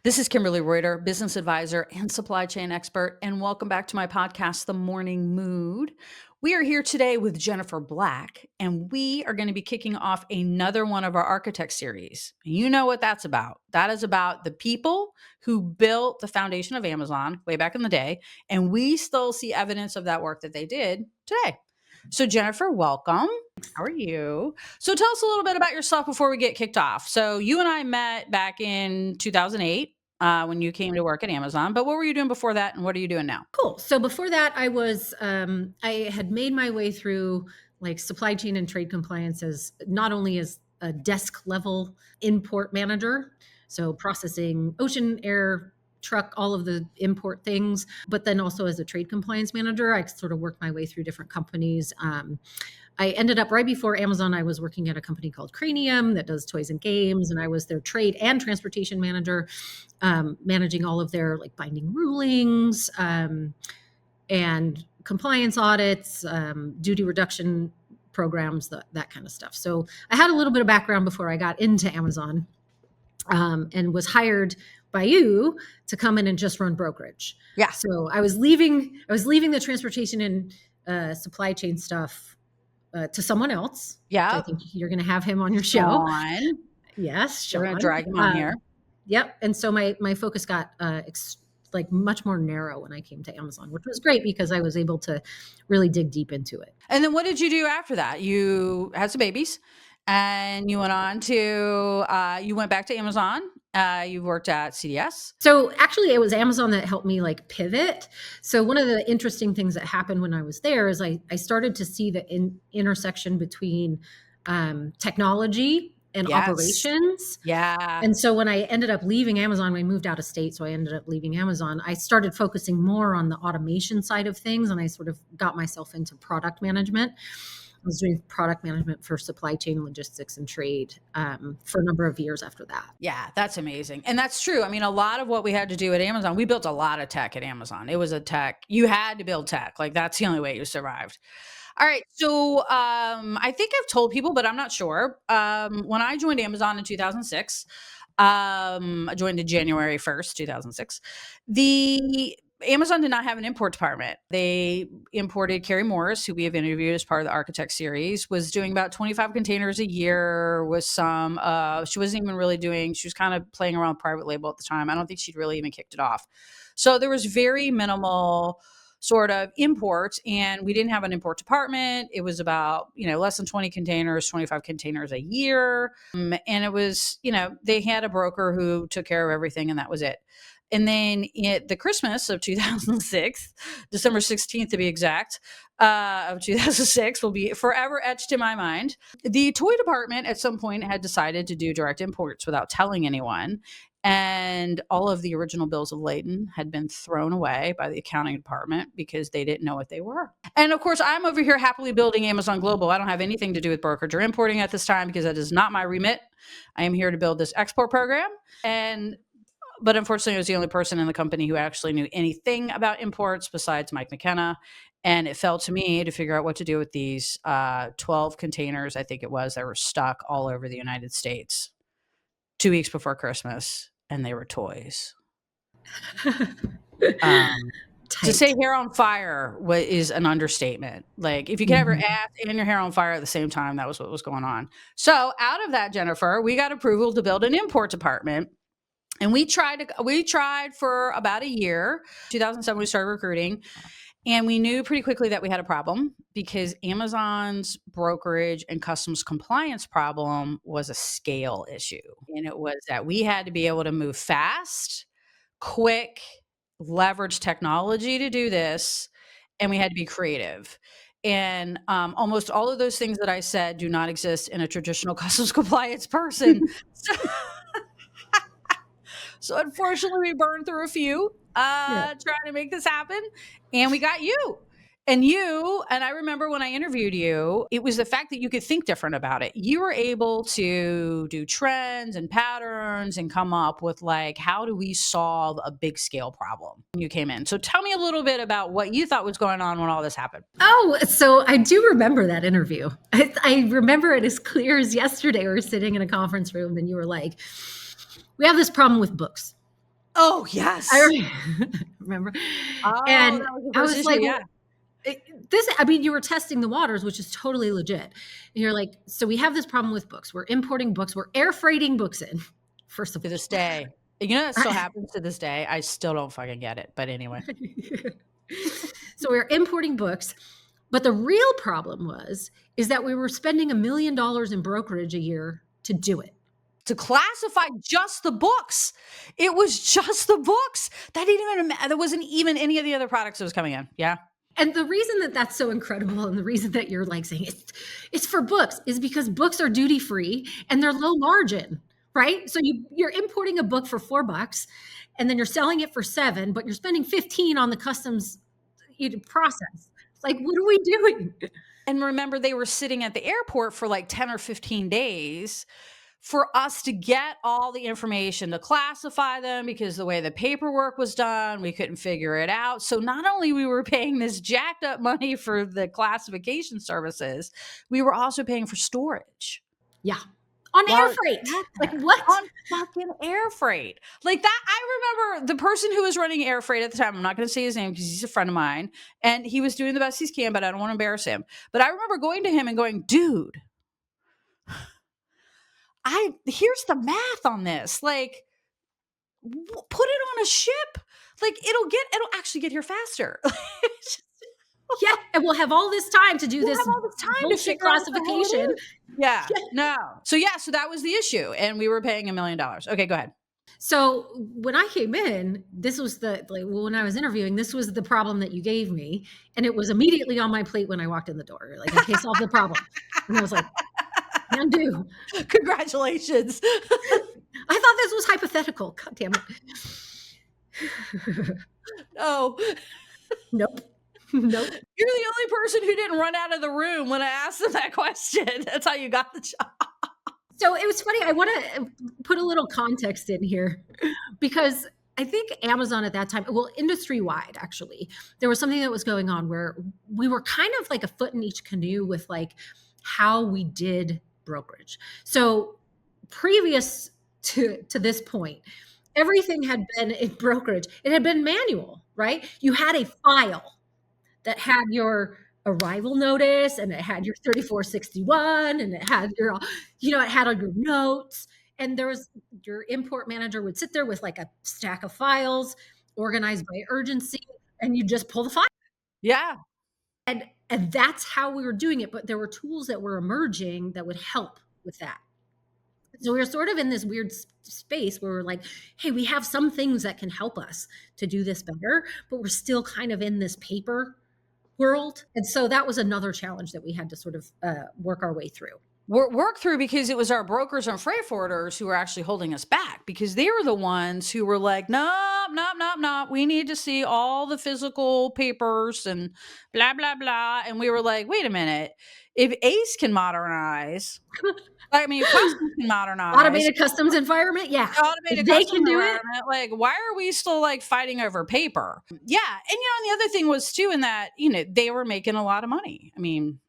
This is Kimberly Reuter, business advisor and supply chain expert, and welcome back to my podcast, The Morning Mood. We are here today with Jennifer Black, and we are going to be kicking off another one of our architect series. You know what that's about. That is about the people who built the foundation of Amazon way back in the day, and we still see evidence of that work that they did today. So, Jennifer, welcome. How are you? So, tell us a little bit about yourself before we get kicked off. So, you and I met back in 2008 when you came to work at Amazon. But what were you doing before that, and what are you doing now? Cool. So before that, I had made my way through like supply chain and trade compliance as not only as a desk level import manager, so processing ocean, air, truck, all of the import things, but then also as a trade compliance manager, I sort of worked my way through different companies. I ended up right before Amazon. I was working at a company called Cranium that does toys and games, and I was their trade and transportation manager, managing all of their like binding rulings and compliance audits, duty reduction programs, that kind of stuff. So I had a little bit of background before I got into Amazon, and was hired by you to come in and just run brokerage. Yeah. So I was leaving the transportation and supply chain stuff to someone else. Yeah. I think you're going to have him on your show. Sean. Yes, Sean. We're going to drag him on here. Yep. And so my focus got like much more narrow when I came to Amazon, which was great because I was able to really dig deep into it. And then what did you do after that? You had some babies and you went on to, you went back to Amazon. You worked at CDS. So actually it was Amazon that helped me like pivot. So one of the interesting things that happened when I was there is I started to see the intersection between technology and operations. Yeah. And so when I ended up leaving Amazon, I moved out of state. So I ended up leaving Amazon. I started focusing more on the automation side of things. And I sort of got myself into product management. I was doing product management for supply chain, logistics, and trade for a number of years after that. Yeah, that's amazing. And that's true. I mean, a lot of what we had to do at Amazon, we built a lot of tech at Amazon. It was a tech. You had to build tech. Like that's the only way you survived. All right. So I think I've told people, but I'm not sure. When I joined Amazon in 2006, I joined in January 1st, 2006. Amazon did not have an import department. They imported Carrie Morris, who we have interviewed as part of the Architect series, was doing about 25 containers a year with some, she wasn't even really doing, she was kind of playing around with private label at the time. I don't think she'd really even kicked it off. So there was very minimal sort of imports, and we didn't have an import department. It was about, less than 20 containers, 25 containers a year. And it was, they had a broker who took care of everything, and that was it. And then the Christmas of 2006, December 16th to be exact, of 2006 will be forever etched in my mind. The toy department at some point had decided to do direct imports without telling anyone. And all of the original bills of lading had been thrown away by the accounting department because they didn't know what they were. And of course, I'm over here happily building Amazon Global. I don't have anything to do with brokerage or importing at this time because that is not my remit. I am here to build this export program. But unfortunately, I was the only person in the company who actually knew anything about imports besides Mike McKenna. And it fell to me to figure out what to do with these 12 containers, I think it was, that were stuck all over the United States 2 weeks before Christmas. And they were toys. To say hair on fire is an understatement. Like if you could have your ass and your hair on fire at the same time, that was what was going on. So out of that, Jennifer, we got approval to build an import department. And we tried for about a year. 2007, we started recruiting. And we knew pretty quickly that we had a problem because Amazon's brokerage and customs compliance problem was a scale issue. And it was that we had to be able to move fast, quick, leverage technology to do this. And we had to be creative. And almost all of those things that I said do not exist in a traditional customs compliance person. So unfortunately, we burned through a few trying to make this happen. And we got you. And I remember when I interviewed you, it was the fact that you could think different about it. You were able to do trends and patterns and come up with like, how do we solve a big scale problem when you came in? So tell me a little bit about what you thought was going on when all this happened. Oh, so I do remember that interview. I remember it as clear as yesterday. We were sitting in a conference room and you were like, we have this problem with books. Oh, I yes. remember. Oh, And that was the I first was issue, like, yeah. this, I mean, you were testing the waters, which is totally legit. And you're like, so we have this problem with books. We're importing books. We're air freighting books in, first of To all. this day. You know that still happens to this day? I still don't fucking get it, but anyway. So we were importing books. But the real problem is that we were spending $1 million in brokerage a year to do it. To classify just the books. It was just the books. That didn't even there wasn't even any of the other products that was coming in. Yeah. And the reason that that's so incredible and the reason that you're like saying it's for books is because books are duty free and they're low margin, right? So you're importing a book for $4 and then you're selling it for 7, but you're spending 15 on the customs process. Like, what are we doing? And remember, they were sitting at the airport for like 10 or 15 days for us to get all the information to classify them because the way the paperwork was done, we couldn't figure it out. So not only we were paying this jacked up money for the classification services, we were also paying for storage. Yeah. On air While freight. at Like, that, what? on fucking air freight. Like that, I remember the person who was running air freight at the time, I'm not gonna say his name because he's a friend of mine, and he was doing the best he can, but I don't wanna embarrass him. But I remember going to him and going, "Dude, here's the math on this. Like, put it on a ship. Like, it'll actually get here faster." Yeah. And we'll have all this time to do We'll this have all this time to bullshit figure out what the hell it classification. is. Yeah, Yeah. no. So that was the issue, and we were paying $1 million. Okay, go ahead. So when I came in, this was when I was interviewing, this was the problem that you gave me, and it was immediately on my plate when I walked in the door. You're like, okay, solve the problem, and I was like, can do. Congratulations. I thought this was hypothetical. God damn it. No, Nope. Nope. you're the only person who didn't run out of the room when I asked them that question. That's how you got the job. So it was funny. I want to put a little context in here because I think Amazon at that time, well, industry wide, actually, there was something that was going on where we were kind of like a foot in each canoe with like how we did brokerage. So previous to this point, everything had been in brokerage. It had been manual, right? You had a file that had your arrival notice and it had your 3461 and it had your, it had all your notes. And there was your import manager would sit there with like a stack of files organized by urgency, and you just pull the file. Yeah. And that's how we were doing it. But there were tools that were emerging that would help with that. So we were sort of in this weird space where we're like, hey, we have some things that can help us to do this better, but we're still kind of in this paper world. And so that was another challenge that we had to sort of work our way through. Work through because it was our brokers and freight forwarders who were actually holding us back because they were the ones who were like, no, no, no, no, we need to see all the physical papers and blah, blah, blah. And we were like, wait a minute. If ACE can modernize, I mean, customs can modernize. Automated customs environment, yeah. Automated If they customs can do it. environment, like, why are we still like fighting over paper? Yeah. And and the other thing was too, in that, they were making a lot of money. I mean,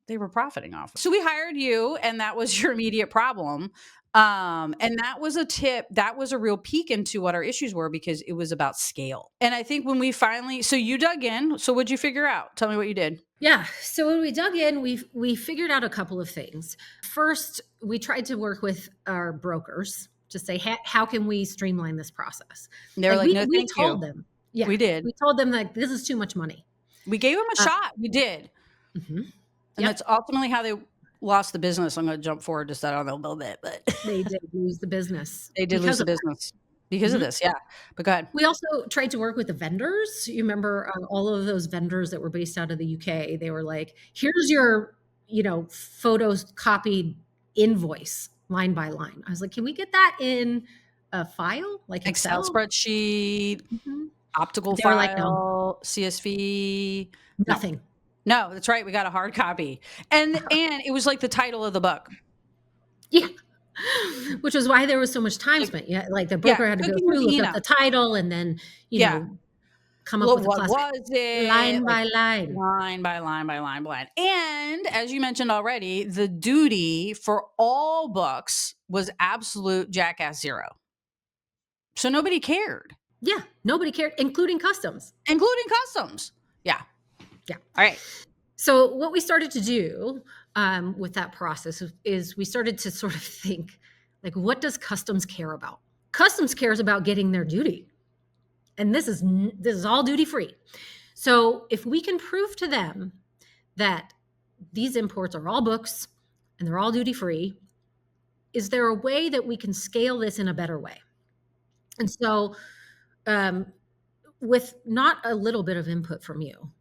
they were profiting off. So we hired you, and that was your immediate problem. And that was a tip. That was a real peek into what our issues were because it was about scale. And I think when we finally, so you dug in. So what'd you figure out? Tell me what you did. Yeah. So when we dug in, we figured out a couple of things. First, we tried to work with our brokers to say, how can we streamline this process? And they were like, no, we thank told you. them. Yeah. We did. We told them like, this is too much money. We gave them a shot. We did. Mm-hmm. And that's ultimately how they lost the business. I'm going to jump forward just, I don't know, a little bit, but they did lose the business. They did lose the business because of this. Yeah. But go ahead. We also tried to work with the vendors. You remember all of those vendors that were based out of the UK. They were like, here's your, photos copied invoice line by line. I was like, can we get that in a file? Like Excel spreadsheet, optical They file, were like, no. CSV. Nothing. No, that's right. We got a hard copy. And it was like the title of the book. Yeah. Which was why there was so much time spent. Yeah. Like the broker had to go through, look up the title, and then, come up with what was it? Line by line. Line by line by line by line. And as you mentioned already, the duty for all books was absolute jackass zero. So nobody cared, Yeah, nobody cared, including customs. including customs. Yeah. Yeah. All right. So what we started to do with that process is we started to sort of think, like, what does customs care about? Customs cares about getting their duty, and this is all duty free. So if we can prove to them that these imports are all books and they're all duty free, is there a way that we can scale this in a better way? And so, um, with not a little bit of input from you,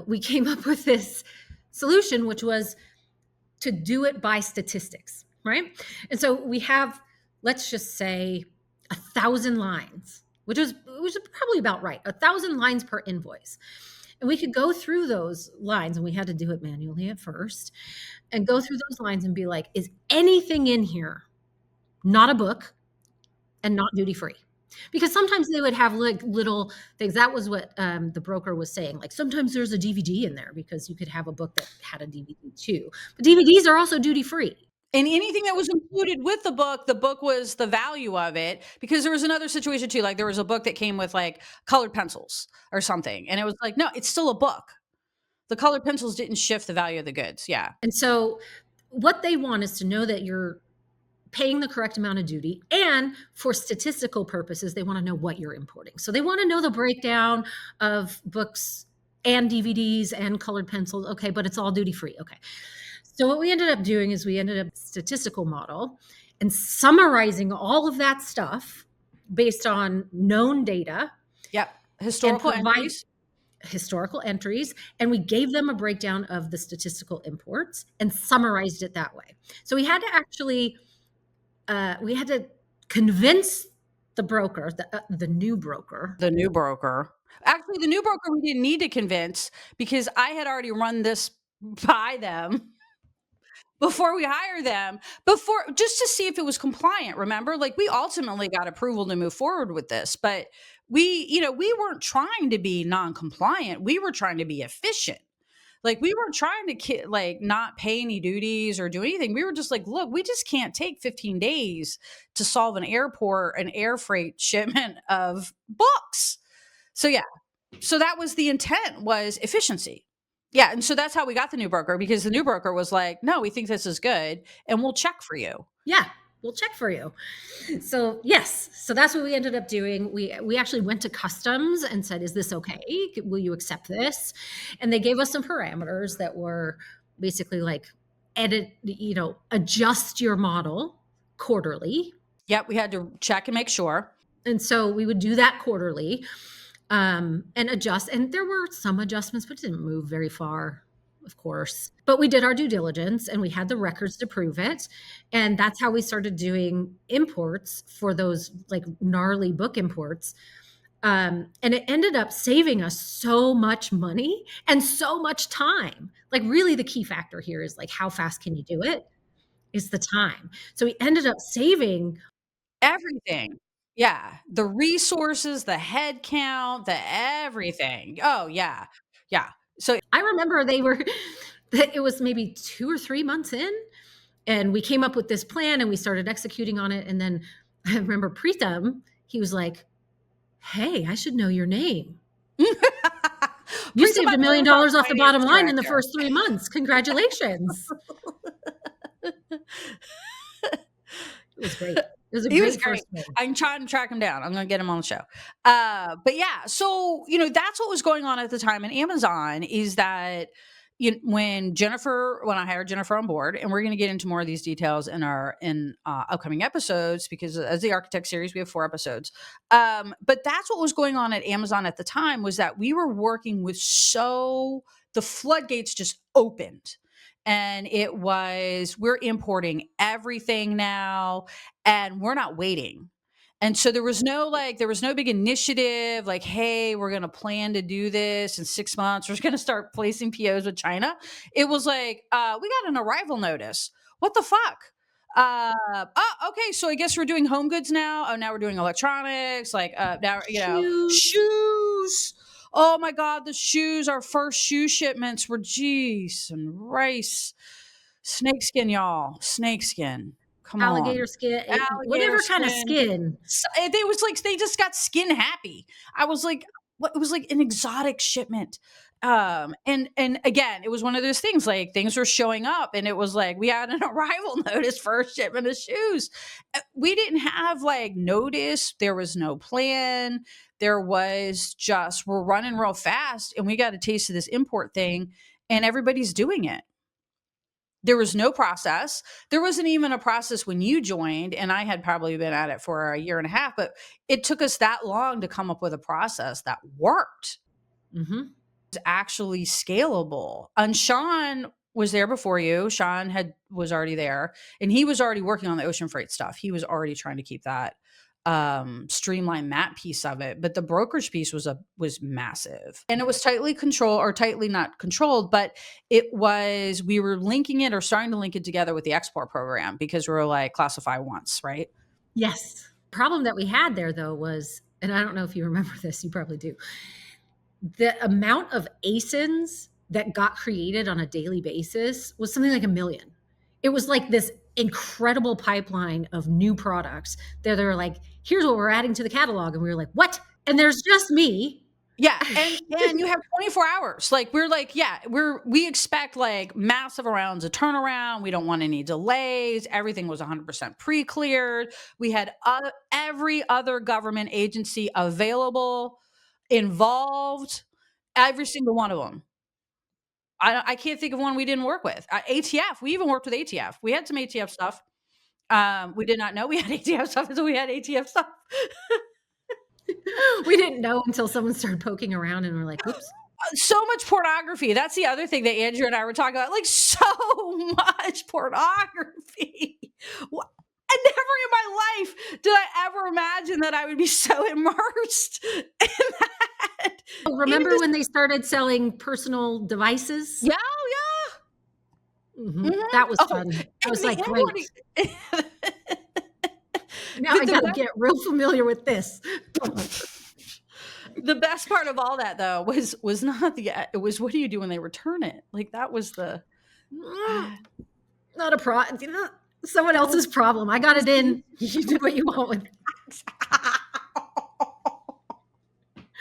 we came up with this solution, which was to do it by statistics, right? And so we have, let's just say, 1,000 lines, which is probably about right, 1,000 lines per invoice. And we could go through those lines, and we had to do it manually at first, and go through those lines and be like, is anything in here not a book and not duty free? Because sometimes they would have like little things. That was what the broker was saying. Like sometimes there's a DVD in there because you could have a book that had a DVD too. But DVDs are also duty free. And anything that was included with the book was the value of it, because there was another situation too, like there was a book that came with like colored pencils or something. And it was like, no, it's still a book. The colored pencils didn't shift the value of the goods. Yeah. And so what they want is to know that you're paying the correct amount of duty. And for statistical purposes, they want to know what you're importing. So they want to know the breakdown of books and DVDs and colored pencils. Okay, but it's all duty free. Okay. So what we ended up doing is we ended up statistical model and summarizing all of that stuff based on known data Yep. and Historical provide entries. historical entries, and we gave them a breakdown of the statistical imports and summarized it that way. So we had to actually we had to convince the broker, the new broker. The new broker. Actually, the new broker we didn't need to convince, because I had already run this by them before we hire them, before, just to see if it was compliant. Remember, like we ultimately got approval to move forward with this, but we weren't trying to be non-compliant. We were trying to be efficient. Like we weren't trying to like not pay any duties or do anything. We were just like, look, we just can't take 15 days to solve an air freight shipment of books. So yeah, so that was the intent, was efficiency. Yeah, and so that's how we got the new broker, because the new broker was like, "No, we think this is good and we'll check for you." Yeah, we'll check for you. So yes, so that's what we ended up doing. We actually went to customs and said, "Is this okay? Will you accept this?" And they gave us some parameters that were basically like adjust your model quarterly. Yep, we had to check and make sure. And so we would do that quarterly, and adjust. And there were some adjustments, but it didn't move very far, of course. But we did our due diligence and we had the records to prove it. And that's how we started doing imports for those like gnarly book imports. And it ended up saving us so much money and so much time. Like, really, the key factor here is like, how fast can you do it? Is the time. So we ended up saving. Everything. Yeah, the resources, the head count, the everything. Oh, yeah. Yeah. So I remember they were, it was maybe 2 or 3 months in, and we came up with this plan and we started executing on it. And then I remember Preetham, he was like, "Hey, I should know your name. You Preeta, saved my $1 million our off the bottom finance line in the director. first 3 months. Congratulations." It was great. It was a He was great great. first win. I'm trying to track him down. I'm gonna get him on the show. But yeah, so that's what was going on at the time in Amazon, is that when I hired Jennifer on board, and we're gonna get into more of these details in our upcoming episodes, because as the Architect series, we have 4 episodes. But that's what was going on at Amazon at the time, was that we were working with the floodgates just opened. And we're importing everything now, and we're not waiting. And so there was no big initiative like, hey, we're going to plan to do this in 6 months. We're going to start placing POs with China. It was like, we got an arrival notice. What the fuck? Okay. So I guess we're doing home goods now. Oh, now we're doing electronics. Like, now, Shoes. shoes. Oh my God, the shoes, our first shoe shipments were geese and rice. Snakeskin, y'all. Snakeskin. Come alligator on. skin, Alligator whatever kind of skin. skin. They was like they just got skin happy. I was like, what? It was like an exotic shipment. And again, it was one of those things like things were showing up, and it was like we had an arrival notice for a shipment of shoes. We didn't have like notice. There was no plan. There was just we're running real fast, and we got a taste of this import thing, and everybody's doing it. There was no process. There wasn't even a process when you joined, and I had probably been at it for a year and a half, but it took us that long to come up with a process that worked. Mhm. It's actually scalable. And Sean was there before you. Sean had was already there, and he was already working on the ocean freight stuff. He was already trying to keep that streamline that piece of it, but the brokerage piece was massive, and it was tightly controlled, or tightly not controlled, but it was we were linking it or starting to link it together with the export program because we were like classify once, right? Yes. Problem that we had there though was, and I don't know if you remember this, you probably do. The amount of ASINs that got created on a daily basis was something like a million. It was like this incredible pipeline of new products that they were like, here's what we're adding to the catalog. And we were like, what? And there's just me. Yeah, and you have 24 hours. Like we're like, yeah, we expect like massive rounds of turnaround. We don't want any delays. Everything was 100% pre-cleared. We had every other government agency available, involved, every single one of them. I can't think of one we didn't work with. ATF, we even worked with ATF. We had some ATF stuff. We did not know we had ATF stuff until we had ATF stuff. We didn't know until someone started poking around and we're like, whoops. So much pornography. That's the other thing that Andrew and I were talking about. Like so much pornography. And never in my life did I ever imagine that I would be so immersed in that. Oh, Even remember just when they started selling personal devices? yeah, yeah. That was Oh, fun. I and was the like, great. importing. Now but I the got to get real familiar with this. the best part of all that though was not the it was what do you do when they return it? Like that was the Mm, not a problem. Someone that was else's problem. I got was it in. You do what you want with it.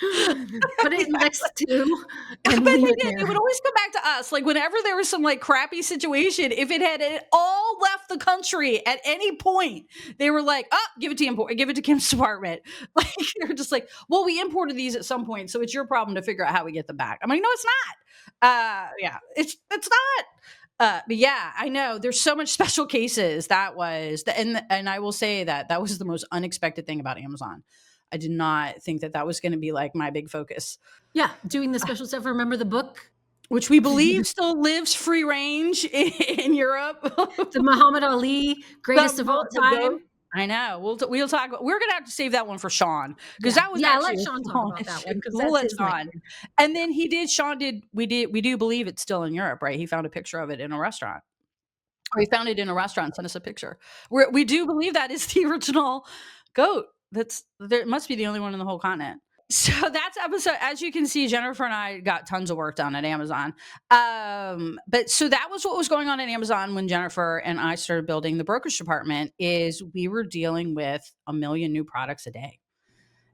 Put it in Exactly. next to I and bet leave they it did. It would there. always come back to us. Like whenever there was some like crappy situation, if it had it all left the country at any point, they were like, "Oh, give it to import, give it to Kim's department." Like they're just like, "Well, we imported these at some point, so it's your problem to figure out how we get them back." I'm like, "No, it's not." Yeah, it's not. But yeah, I know there's so much special cases. That was the, and I will say that that was the most unexpected thing about Amazon. I did not think that that was going to be like my big focus, Yeah, doing the special stuff. Remember the book? which we believe still lives free range in Europe. The Muhammad Ali, greatest of all The goat. time. I know. We'll talk about. We're gonna have to save that one for Sean because Yeah. that was Yeah, actually let a Sean talk Sean about that issue. one because We'll that's let his Sean. nightmare. And then he did. Sean did. We do believe it's still in Europe, right? He found a picture of it in a restaurant, or he found it in a restaurant. And sent us a picture. We do believe that is the original goat. That's there. It must be the only one in the whole continent. So that's episode. As you can see, Jennifer and I got tons of work done at Amazon. But so that was what was going on at Amazon when Jennifer and I started building the brokerage department. Is we were dealing with a million new products a day,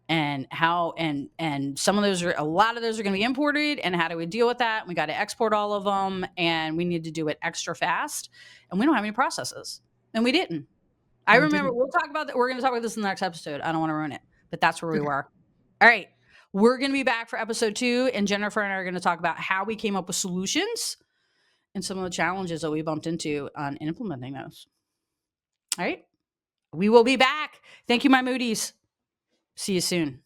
and how and some of those are a lot of those are going to be imported, and how do we deal with that? We got to export all of them, and we need to do it extra fast, and we don't have any processes, and we didn't. I We remember didn't. we'll talk about that. We're going to talk about this in the next episode. I don't want to ruin it, but that's where we Okay. were. All right. We're going to be back for episode 2, and Jennifer and I are going to talk about how we came up with solutions and some of the challenges that we bumped into on implementing those. All right. We will be back. Thank you, my Moody's. See you soon.